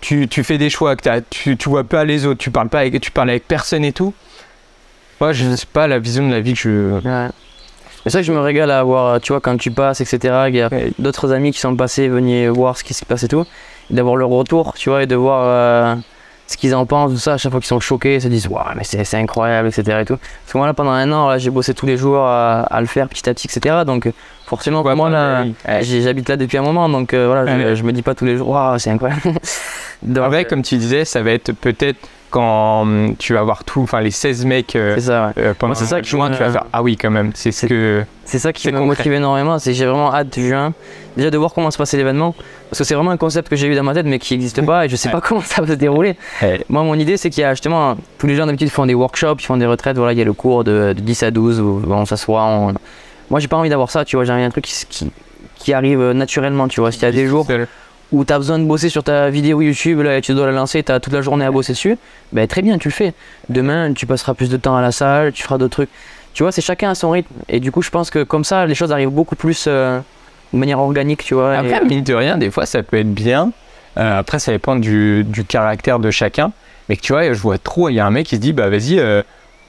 tu fais des choix, que tu vois pas les autres, tu parles avec personne et tout, moi je sais pas la vision de la vie que je... C'est ça que je me régale à voir, tu vois, quand tu passes, etc. Il y a d'autres amis qui sont passés, venir voir ce qui se passe et tout. d'avoir leur retour, tu vois, et de voir ce qu'ils en pensent, tout ça. À chaque fois qu'ils sont choqués, ils se disent, waouh, mais c'est incroyable, etc. Et tout. Parce que moi, là, pendant un an, là, j'ai bossé tous les jours à le faire petit à petit, etc. Donc, forcément, pour moi, là, j'habite là depuis un moment, donc voilà, je me dis pas tous les jours, waouh, c'est incroyable. Donc, en vrai, comme tu disais, ça va être peut-être quand tu vas voir tout, enfin les 16 mecs c'est ça, ouais. pendant Moi, c'est ça juin, tu vas faire ah oui quand même, c'est ça qui me motive énormément, c'est que j'ai vraiment hâte juin, déjà de voir comment se passer l'événement, parce que c'est vraiment un concept que j'ai eu dans ma tête mais qui n'existe pas et je sais pas comment ça va se dérouler. Moi mon idée c'est qu'il y a justement, tous les gens d'habitude font des workshops, ils font des retraites, voilà, il y a le cours de 10 à 12 où on s'assoit, moi j'ai pas envie d'avoir ça, tu vois, j'ai un truc qui arrive naturellement, tu vois, s'il y a des jours où tu as besoin de bosser sur ta vidéo YouTube, là, et tu dois la lancer, tu as toute la journée à bosser dessus, ben très bien, tu le fais. Demain, tu passeras plus de temps à la salle, tu feras d'autres trucs. Tu vois, c'est chacun à son rythme. Et du coup, je pense que comme ça, les choses arrivent beaucoup plus de manière organique, tu vois. Après, mine de rien, des fois, ça peut être bien. Après, ça dépend du caractère de chacun. Mais tu vois, je vois trop, il y a un mec qui se dit, bah vas-y,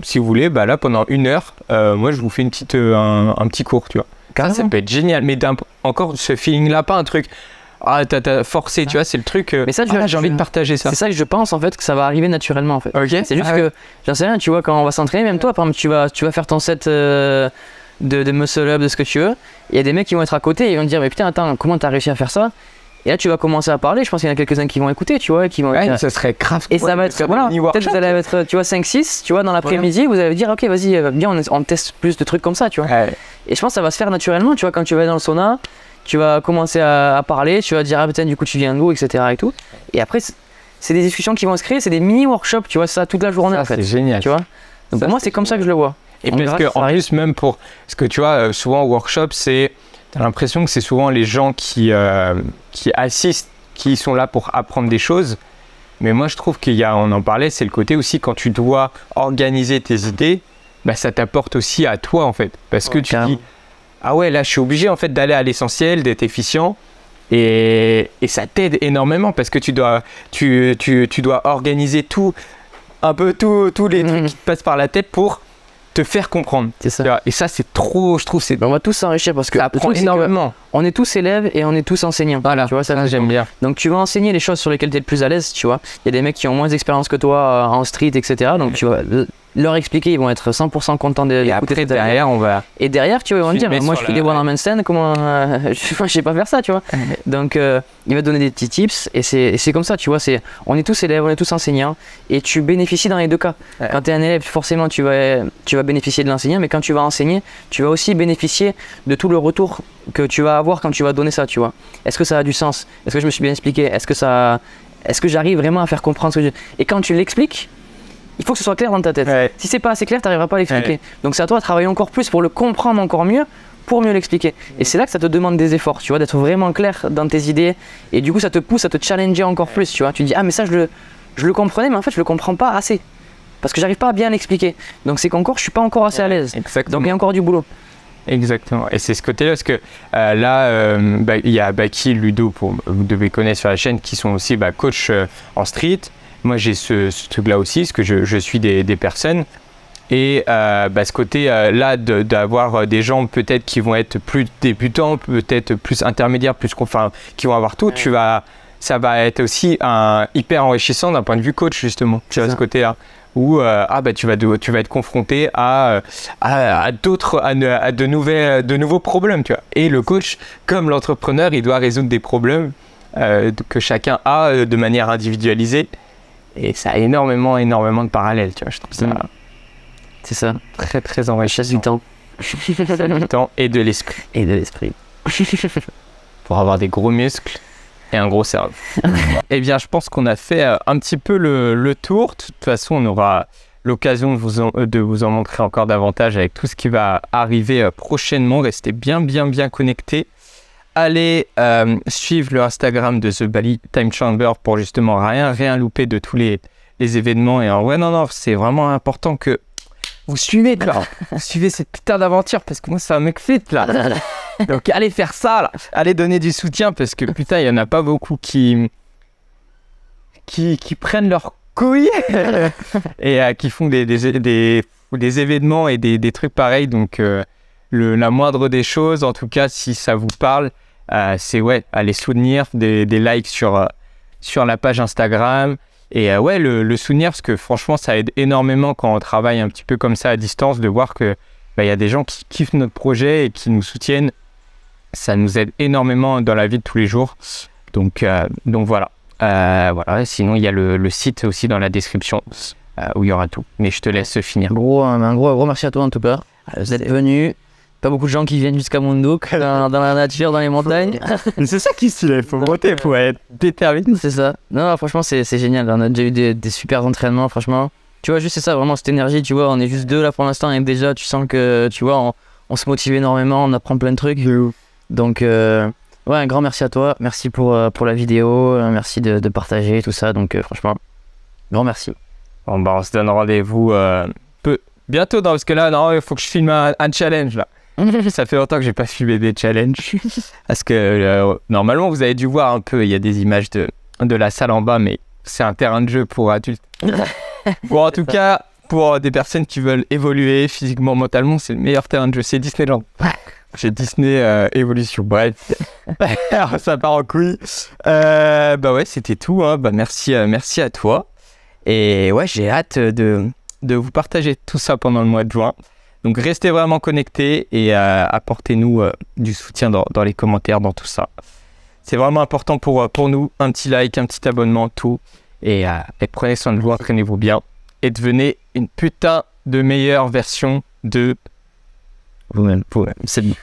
si vous voulez, bah là, pendant 1 heure, moi, je vous fais un petit cours, tu vois. Ça peut être génial. Mais encore ce feeling-là, pas un truc... Ah, t'as forcé, tu vois, c'est le truc. Mais ça, j'ai envie de partager ça. C'est ça que je pense en fait que ça va arriver naturellement en fait. Okay. C'est juste que, j'en sais rien, tu vois, quand on va s'entraîner, même toi, par exemple, tu vas faire ton set de muscle up, de ce que tu veux. Il y a des mecs qui vont être à côté et ils vont te dire, mais putain, attends, comment t'as réussi à faire ça? Et là, tu vas commencer à parler. Je pense qu'il y en a quelques-uns qui vont écouter, tu vois, et qui vont. Ça serait grave. Et ça va être, voilà, peut-être vous allez être, tu vois, 5-6, tu vois, dans l'après-midi, vous allez dire, ok, vas-y, viens, on teste plus de trucs comme ça, tu vois. Et je pense que ça va se faire naturellement, tu vois, quand tu vas dans le sauna. Tu vas commencer à parler, tu vas dire ah putain du coup tu viens d'où, etc. et tout. Et après c'est des discussions qui vont se créer, c'est des mini workshops, tu vois, ça toute la journée ça, en fait. C'est génial. Tu vois. Donc pour moi c'est comme ça que je le vois. Et parce que en plus même pour, parce que tu vois souvent au workshop t'as l'impression que c'est souvent les gens qui assistent, qui sont là pour apprendre des choses. Mais moi je trouve on en parlait, c'est le côté aussi quand tu dois organiser tes idées, bah ça t'apporte aussi à toi en fait, parce que tu dis ah ouais, là je suis obligé en fait d'aller à l'essentiel, d'être efficient et ça t'aide énormément parce que tu dois organiser tous les trucs qui te passent par la tête pour te faire comprendre. C'est ça. Et ça c'est trop, je trouve on va tous s'enrichir parce que ça apprend énormément. On est tous élèves et on est tous enseignants. Voilà, tu vois, ça j'aime bien. Donc tu vas enseigner les choses sur lesquelles tu es le plus à l'aise, tu vois. Il y a des mecs qui ont moins d'expérience que toi en street, etc. Donc tu vas leur expliquer, ils vont être 100% contents d'écouter. Et après derrière on va... Et derrière tu vois, ils vont te dire, moi je fais des one-man stand, comment je sais pas faire ça, tu vois. Donc il va te donner des petits tips et c'est comme ça, tu vois. On est tous élèves, on est tous enseignants et tu bénéficies dans les deux cas. Quand tu es un élève, forcément tu vas bénéficier de l'enseignant, mais quand tu vas enseigner, tu vas aussi bénéficier de tout le retour que tu vas avoir quand tu vas donner ça, tu vois. Est-ce que ça a du sens? Est-ce que je me suis bien expliqué? Est-ce que j'arrive vraiment à faire comprendre ce que Et quand tu l'expliques, il faut que ce soit clair dans ta tête. Si c'est pas assez clair, tu n'arriveras pas à l'expliquer. Donc c'est à toi de travailler encore plus pour le comprendre encore mieux, pour mieux l'expliquer. Et c'est là que ça te demande des efforts, tu vois, d'être vraiment clair dans tes idées. Et du coup, ça te pousse à te challenger encore plus, tu vois. Tu dis, ah mais ça, je le comprenais, mais en fait, je le comprends pas assez. Parce que j'arrive pas à bien l'expliquer. Donc c'est qu'encore, je suis pas encore assez à l'aise. Donc il y a encore du boulot. Exactement, et c'est ce côté-là, parce que là, il y a Baki, Ludo, vous devez connaître sur la chaîne, qui sont aussi coach en street. Moi, j'ai ce truc-là aussi, parce que je suis des personnes. Et ce côté-là, d'avoir des gens peut-être qui vont être plus débutants, peut-être plus intermédiaires, qui vont avoir tout, ça va être aussi hyper enrichissant d'un point de vue coach, justement, tu vois, ce côté-là. Où tu vas être confronté à de nouveaux problèmes, tu vois. Et le coach, comme l'entrepreneur, il doit résoudre des problèmes que chacun a de manière individualisée. Et ça a énormément de parallèles, tu vois. Je trouve ça c'est ça, très très enrichissant. Du temps. Du temps et de l'esprit. Et de l'esprit. Pour avoir des gros muscles et un gros cerveau. Eh bien, je pense qu'on a fait un petit peu le tour. De toute façon, on aura l'occasion de vous en montrer encore davantage avec tout ce qui va arriver prochainement. Restez bien connectés. Allez suivre le Instagram de The Bali Time Chamber pour justement rien louper de tous les événements. Et non, c'est vraiment important que vous suivez là. Vous suivez cette putain d'aventure parce que moi, ça me flippe là. Donc allez faire ça là. Allez donner du soutien parce que putain, il y en a pas beaucoup qui prennent leur couilles et qui font des événements et des trucs pareils. Donc la moindre des choses, en tout cas, si ça vous parle, c'est allez soutenir des likes sur sur la page Instagram. Et ouais, le souvenir, parce que franchement, ça aide énormément quand on travaille un petit peu comme ça à distance, de voir que y a des gens qui kiffent notre projet et qui nous soutiennent. Ça nous aide énormément dans la vie de tous les jours. Donc voilà. Voilà. Sinon, il y a le site aussi dans la description où il y aura tout. Mais je te laisse finir. Un gros merci à toi en tout cas. Vous êtes venus. Pas beaucoup de gens qui viennent jusqu'à Moundouk, dans la nature, dans les montagnes. C'est ça qui est stylé, il faut voter, il faut être déterminé. C'est ça. Non, franchement, c'est génial. On a déjà eu des super entraînements, franchement. Tu vois, juste c'est ça, vraiment cette énergie, tu vois, on est juste deux là pour l'instant et déjà tu sens que, tu vois, on se motive énormément, on apprend plein de trucs. Donc, ouais, un grand merci à toi. Merci pour la vidéo, merci de partager tout ça. Donc, franchement, grand merci. Bon, bah, on se donne rendez-vous bientôt, parce que là, il faut que je filme un challenge là. Ça fait longtemps que j'ai pas filmé des challenges. Parce que normalement, vous avez dû voir un peu, il y a des images de la salle en bas, mais c'est un terrain de jeu pour adultes. Bon, en tout cas, pour des personnes qui veulent évoluer physiquement, mentalement, c'est le meilleur terrain de jeu. C'est Disneyland. J'ai Disney Evolution. Bref, alors, ça part en couille. Bah ouais, c'était tout. Hein. Bah, merci à toi. Et ouais, j'ai hâte de vous partager tout ça pendant le mois de juin. Donc restez vraiment connectés et apportez-nous du soutien dans les commentaires, dans tout ça. C'est vraiment important pour nous. Un petit like, un petit abonnement, tout. Et prenez soin de vous, entraînez-vous bien. Et devenez une putain de meilleure version de vous-même. C'est bon.